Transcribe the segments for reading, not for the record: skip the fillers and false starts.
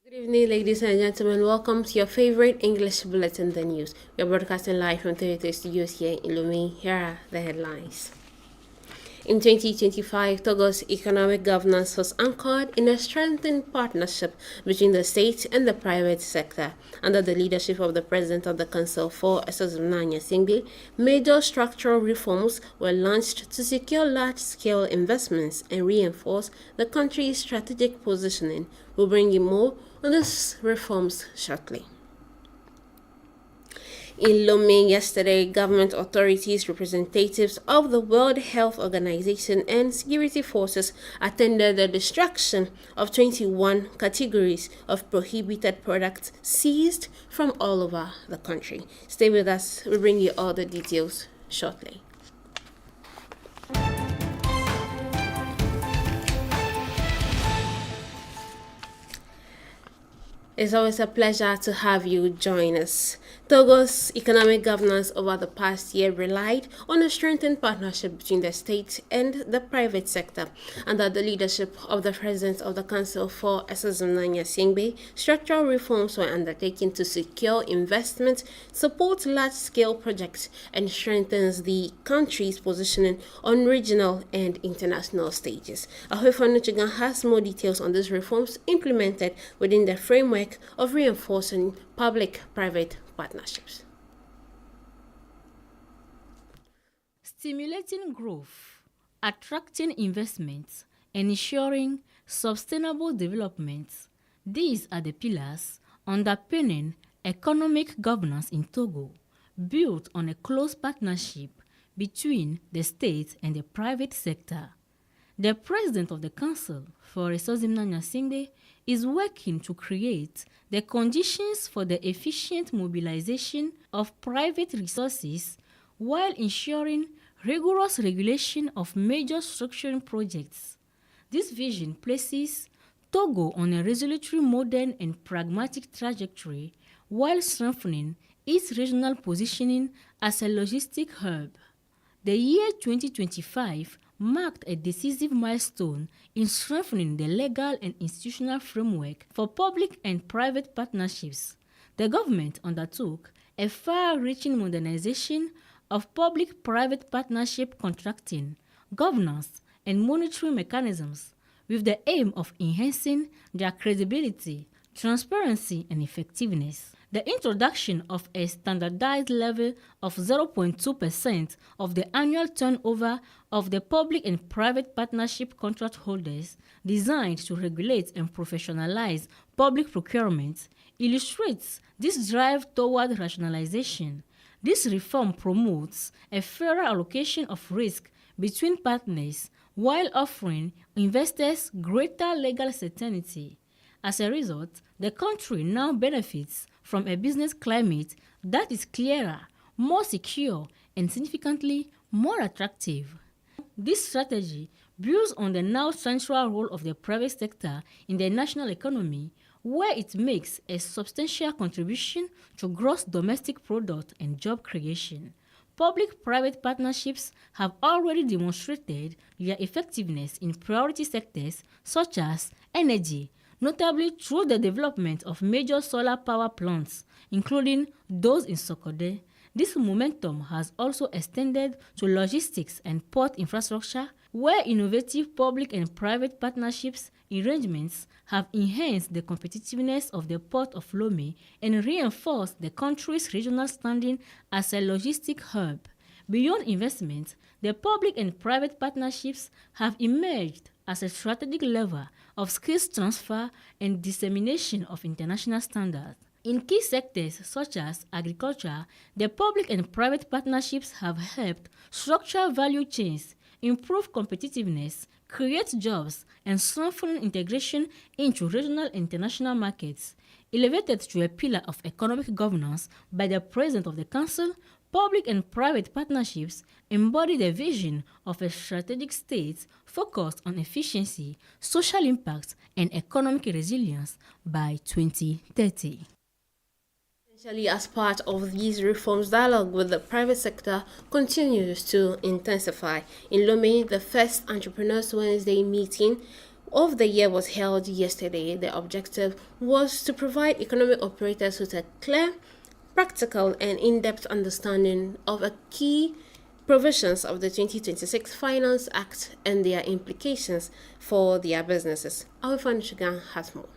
Good evening, ladies and gentlemen. Welcome to your favorite English bulletin, The News. We are broadcasting live from TVT studios here in Lomé. Here are the headlines. In 2025, Togo's economic governance was anchored in a strengthened partnership between the state and the private sector. Under the leadership of the President of the Council for Esozumnanya Singbe, major structural reforms were launched to secure large-scale investments and reinforce the country's strategic positioning. We'll bring you more on these reforms shortly. In Lomé yesterday, government authorities, representatives of the World Health Organization, and security forces attended the destruction of 21 categories of prohibited products seized from all over the country. Stay with us, we'll bring you all the details shortly. It's always a pleasure to have you join us. Togo's economic governance over the past year relied on a strengthened partnership between the state and the private sector. Under the leadership of the President of the Council for Esozumnanya Singbe, structural reforms were undertaken to secure investment, support large-scale projects, and strengthen the country's positioning on regional and international stages. Ahoifano Chigan has more details on these reforms implemented within the framework of reinforcing public-private partnerships. Stimulating growth, attracting investments, and ensuring sustainable development. These are the pillars underpinning economic governance in Togo, built on a close partnership between the state and the private sector. The President of the Council for Esozumnanya Singbe is working to create the conditions for the efficient mobilization of private resources while ensuring rigorous regulation of major structuring projects. This vision places Togo on a resolutely modern and pragmatic trajectory while strengthening its regional positioning as a logistic hub. The year 2025 marked a decisive milestone in strengthening the legal and institutional framework for public and private partnerships. The government undertook a far-reaching modernization of public-private partnership contracting, governance, and monitoring mechanisms with the aim of enhancing their credibility, transparency, and effectiveness. The introduction of a standardized level of 0.2% of the annual turnover of the public and private partnership contract holders, designed to regulate and professionalize public procurement, illustrates this drive toward rationalization. This reform promotes a fairer allocation of risk between partners while offering investors greater legal certainty. As a result, the country now benefits from a business climate that is clearer, more secure, and significantly more attractive. This strategy builds on the now central role of the private sector in the national economy, where it makes a substantial contribution to gross domestic product and job creation. Public-private partnerships have already demonstrated their effectiveness in priority sectors such as energy, notably through the development of major solar power plants, including those in Sokode. This momentum has also extended to logistics and port infrastructure, where innovative public and private partnerships arrangements have enhanced the competitiveness of the port of Lomé and reinforced the country's regional standing as a logistic hub. Beyond investment, the public and private partnerships have emerged as a strategic lever of skills transfer and dissemination of international standards. In key sectors such as agriculture, the public and private partnerships have helped structure value chains, improve competitiveness, create jobs, and strengthen integration into regional and international markets. Elevated to a pillar of economic governance by the President of the Council, public and private partnerships embody the vision of a strategic state focused on efficiency, social impact, and economic resilience by 2030. Essentially, as part of these reforms, dialogue with the private sector continues to intensify. In Lomé, the first Entrepreneurs Wednesday meeting of the year was held yesterday. The objective was to provide economic operators with a clear, practical, and in-depth understanding of a key provisions of the 2026 Finance Act and their implications for their businesses. Our fan Sugar has more.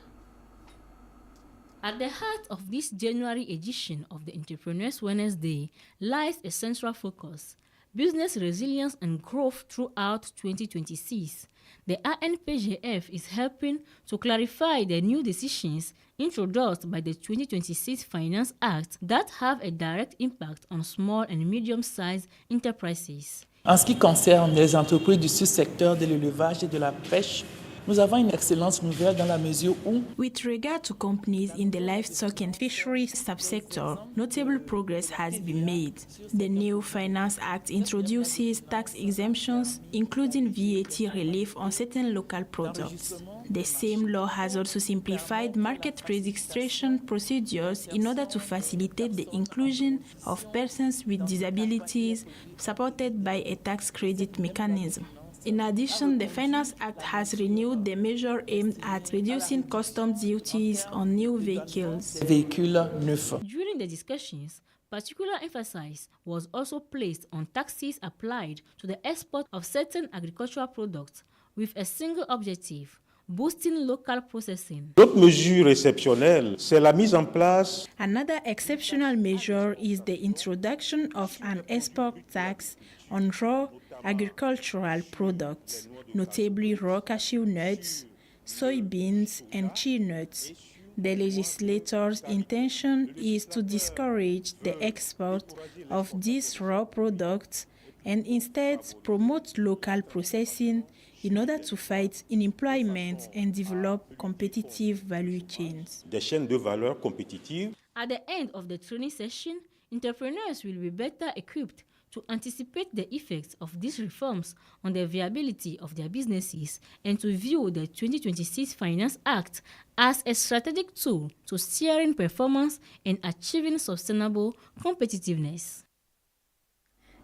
At the heart of this January edition of the Entrepreneurs Wednesday lies a central focus: business resilience and growth throughout 2026. The ANPGF is helping to clarify the new decisions introduced by the 2026 Finance Act that have a direct impact on small and medium-sized enterprises. En ce qui concerne les entreprises du sous-secteur de l'élevage et de la pêche, nous avons une excellente nouvelle dans la mesure où, with regard to companies in the livestock and fishery subsector, notable progress has been made. The new Finance Act introduces tax exemptions, including VAT relief on certain local products. The same law has also simplified market registration procedures in order to facilitate the inclusion of persons with disabilities, supported by a tax credit mechanism. In addition, the Finance Act has renewed the measure aimed at reducing customs duties on new vehicles. véhicules neufs. During the discussions, particular emphasis was also placed on taxes applied to the export of certain agricultural products with a single objective: boosting local processing. L'autre mesure exceptionnelle, c'est la mise en place. Another exceptional measure is the introduction of an export tax on raw agricultural products, notably raw cashew nuts, soybeans, and chia nuts. The legislator's intention is to discourage the export of these raw products and instead promote local processing in order to fight unemployment and develop competitive value chains. Des chaînes de valeur compétitives. At the end of the training session, entrepreneurs will be better equipped to anticipate the effects of these reforms on the viability of their businesses and to view the 2026 Finance Act as a strategic tool to steering performance and achieving sustainable competitiveness.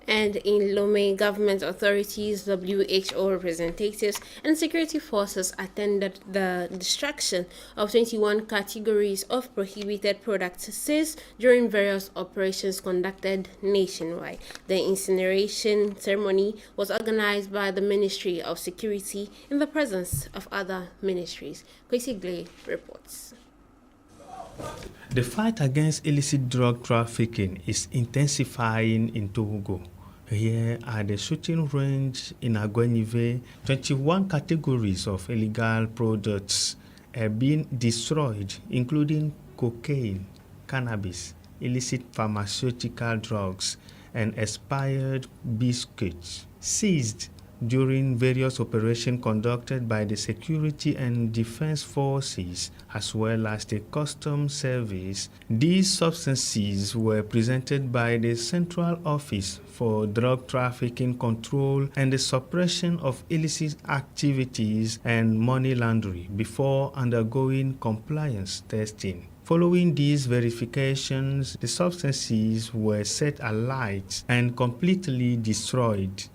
And in Lomé, government authorities, WHO representatives, and security forces attended the destruction of 21 categories of prohibited products seized during various operations conducted nationwide. The incineration ceremony was organized by the Ministry of Security in the presence of other ministries. Kwesi Glay reports. The fight against illicit drug trafficking is intensifying in Togo. Here at the shooting range in Agwenive, 21 categories of illegal products have been destroyed, including cocaine, cannabis, illicit pharmaceutical drugs, and expired biscuits, seized during various operations conducted by the security and defense forces as well as the customs service. These substances were presented by the Central Office for Drug Trafficking Control and the Suppression of Illicit Activities and Money Laundering before undergoing compliance testing. Following these verifications, the substances were set alight and completely destroyed.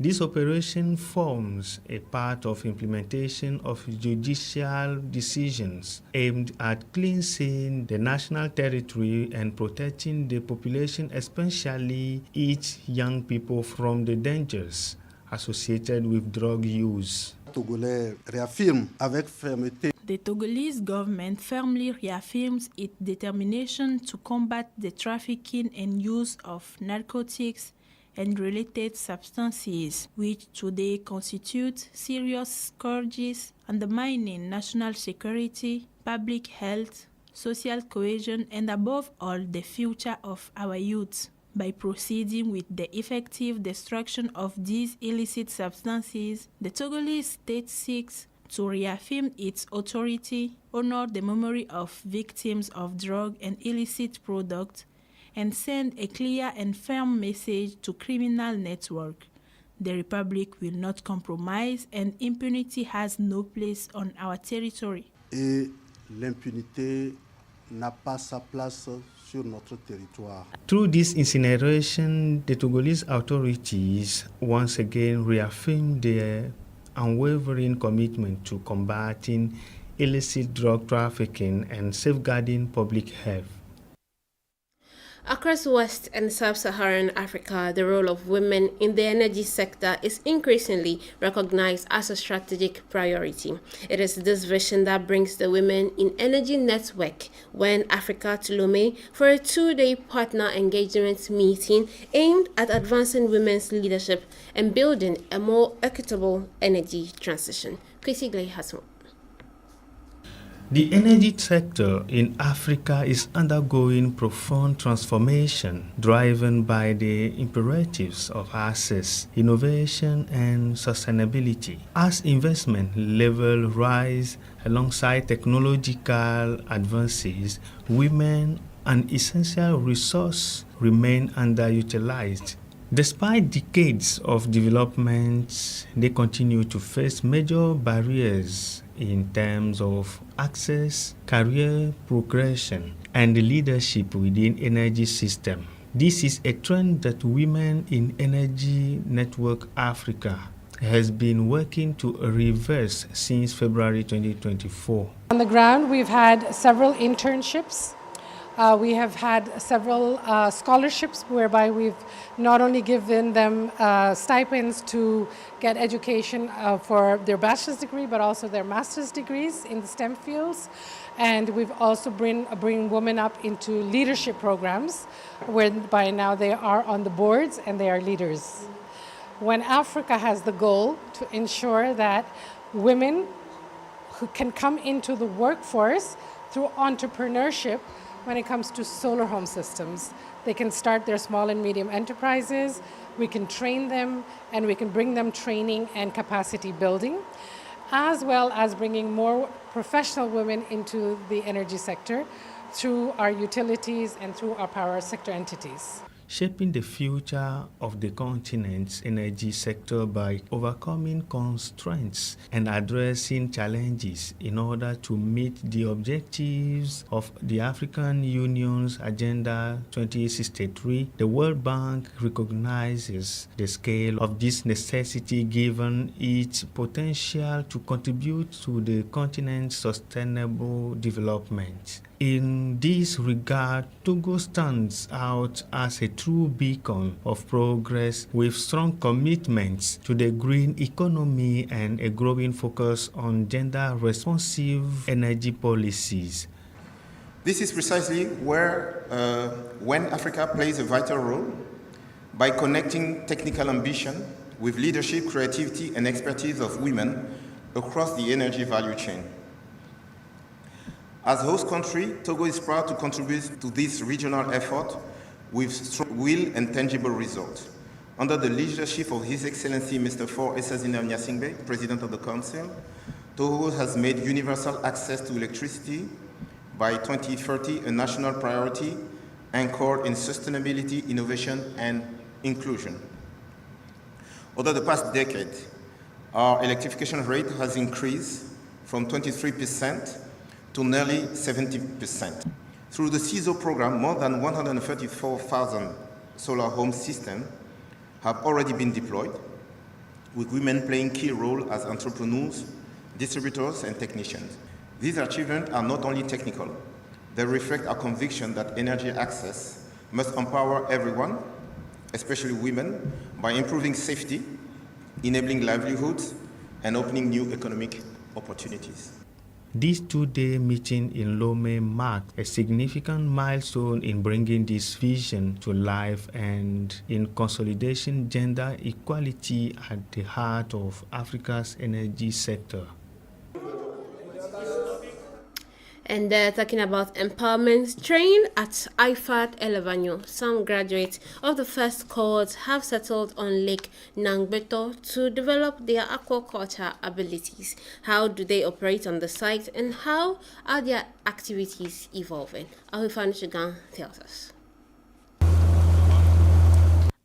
This operation forms a part of implementation of judicial decisions aimed at cleansing the national territory and protecting the population, especially its young people, from the dangers associated with drug use. Togolaise réaffirme avec fermeté. The Togolese government firmly reaffirms its determination to combat the trafficking and use of narcotics and related substances, which today constitute serious scourges undermining national security, public health, social cohesion, and above all, the future of our youth. By proceeding with the effective destruction of these illicit substances, the Togolese state seeks to reaffirm its authority, honor the memory of victims of drug and illicit products, and send a clear and firm message to criminal networks. The Republic will not compromise, and impunity has no place on our territory. Et l'impunité n'a pas sa place sur notre territoire. Through this incineration, the Togolese authorities once again reaffirmed their unwavering commitment to combating illicit drug trafficking and safeguarding public health. Across West and Sub-Saharan Africa, the role of women in the energy sector is increasingly recognized as a strategic priority. It is this vision that brings the Women in Energy Network when Africa to Lomé for a 2-day partner engagement meeting aimed at advancing women's leadership and building a more equitable energy transition. Kwesi Glay has more. The energy sector in Africa is undergoing profound transformation, driven by the imperatives of access, innovation, and sustainability. As investment levels rise alongside technological advances, women, an essential resource, remain underutilized. Despite decades of development, they continue to face major barriers in terms of access, career progression, and leadership within energy system. This is a trend that Women in Energy Network Africa has been working to reverse since February 2024. On the ground, we've had several internships. We have had several scholarships whereby we've not only given them stipends to get education for their bachelor's degree, but also their master's degrees in the STEM fields. And we've also bring women up into leadership programs, whereby now they are on the boards and they are leaders. When Africa has the goal to ensure that women who can come into the workforce through entrepreneurship, when it comes to solar home systems, they can start their small and medium enterprises, we can train them, and we can bring them training and capacity building, as well as bringing more professional women into the energy sector through our utilities and through our power sector entities. Shaping the future of the continent's energy sector by overcoming constraints and addressing challenges in order to meet the objectives of the African Union's Agenda 2063, the World Bank recognizes the scale of this necessity given its potential to contribute to the continent's sustainable development. In this regard, Togo stands out as a true beacon of progress with strong commitments to the green economy and a growing focus on gender-responsive energy policies. This is precisely where when Africa plays a vital role by connecting technical ambition with leadership, creativity, and expertise of women across the energy value chain. As host country, Togo is proud to contribute to this regional effort with strong will and tangible results. Under the leadership of His Excellency Mr. For Esazina Nyasingbe, President of the Council, Togo has made universal access to electricity by 2030 a national priority anchored in sustainability, innovation, and inclusion. Over the past decade, our electrification rate has increased from 23% to nearly 70%. Through the CISO program, more than 134,000 solar home systems have already been deployed, with women playing key role as entrepreneurs, distributors, and technicians. These achievements are not only technical, they reflect our conviction that energy access must empower everyone, especially women, by improving safety, enabling livelihoods, and opening new economic opportunities. This two-day meeting in Lomé marked a significant milestone in bringing this vision to life and in consolidating gender equality at the heart of Africa's energy sector. And talking about empowerment, trained at IFAD Bienvenue, some graduates of the first cohort have settled on Lake Nangbeto to develop their aquaculture abilities. How do they operate on the site, and how are their activities evolving? Awifan Shugan tells us.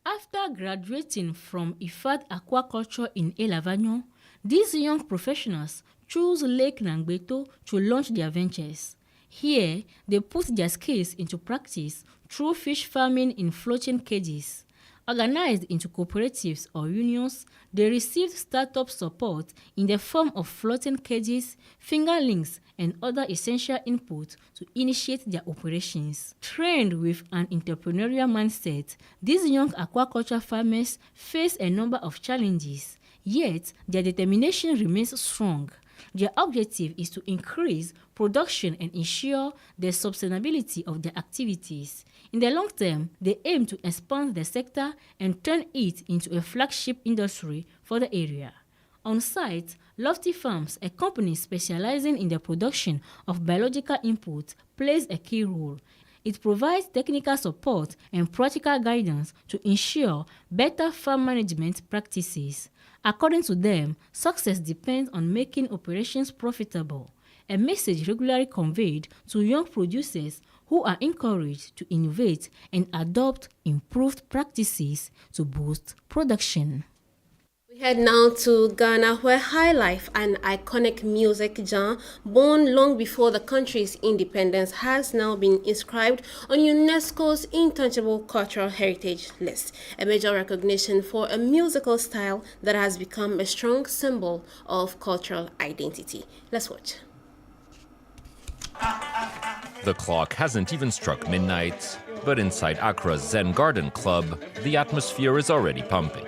After graduating from IFAD Aquaculture in Bienvenue, these young professionals chose Lake Nangbeto to launch their ventures. Here, they put their skills into practice through fish farming in floating cages. Organized into cooperatives or unions, they received startup support in the form of floating cages, fingerlings, and other essential input to initiate their operations. Trained with an entrepreneurial mindset, these young aquaculture farmers face a number of challenges, yet their determination remains strong. Their objective is to increase production and ensure the sustainability of their activities. In the long term, they aim to expand the sector and turn it into a flagship industry for the area. On site, Lofty Farms, a company specializing in the production of biological inputs, plays a key role. It provides technical support and practical guidance to ensure better farm management practices. According to them, success depends on making operations profitable, a message regularly conveyed to young producers who are encouraged to innovate and adopt improved practices to boost production. We head now to Ghana, where high life, an iconic music genre born long before the country's independence, has now been inscribed on UNESCO's Intangible Cultural Heritage List, a major recognition for a musical style that has become a strong symbol of cultural identity. Let's watch. The clock hasn't even struck midnight, but inside Accra's Zen Garden Club, the atmosphere is already pumping.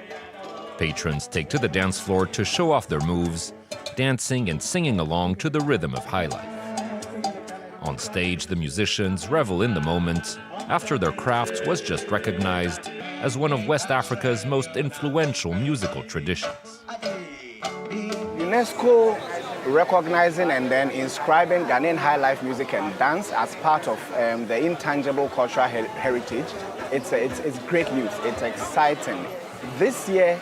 Patrons take to the dance floor to show off their moves, dancing and singing along to the rhythm of high life. On stage, the musicians revel in the moment after their craft was just recognized as one of West Africa's most influential musical traditions. UNESCO recognizing and then inscribing Ghanaian high life music and dance as part of the intangible cultural heritage. It's great news. It's exciting. This year,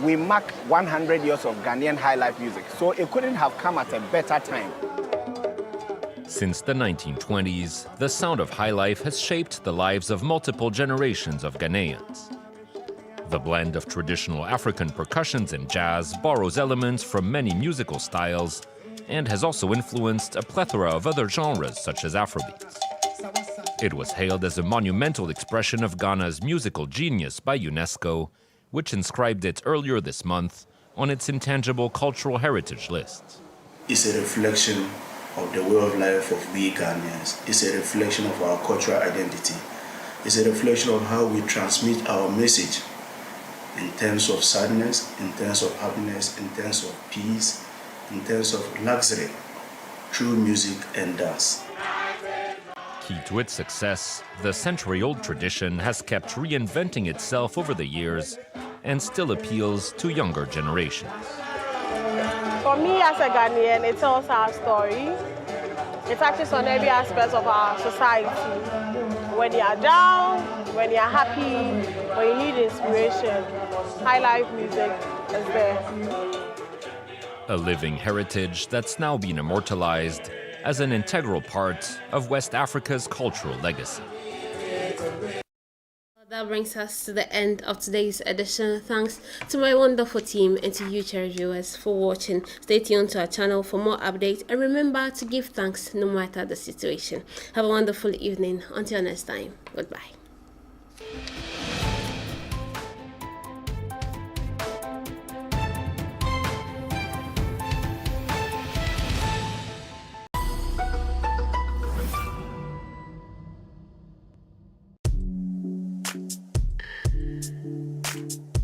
we mark 100 years of Ghanaian high life music, so it couldn't have come at a better time. Since the 1920s, the sound of high life has shaped the lives of multiple generations of Ghanaians. The blend of traditional African percussions and jazz borrows elements from many musical styles and has also influenced a plethora of other genres such as Afrobeats. It was hailed as a monumental expression of Ghana's musical genius by UNESCO, which inscribed it earlier this month on its intangible cultural heritage list. It's a reflection of the way of life of we Ghanaians. It's a reflection of our cultural identity. It's a reflection of how we transmit our message in terms of sadness, in terms of happiness, in terms of peace, in terms of luxury, through music and dance. Key to its success, the century-old tradition has kept reinventing itself over the years and still appeals to younger generations. For me as a Ghanaian, it tells our story. It touches on every aspect of our society. When you are down, when you are happy, when you need inspiration, high life music is there. A living heritage that's now been immortalized as an integral part of West Africa's cultural legacy. That brings us to the end of today's edition. Thanks to my wonderful team and to you, cherished viewers, for watching. Stay tuned to our channel for more updates and remember to give thanks no matter the situation. Have a wonderful evening. Until next time, goodbye.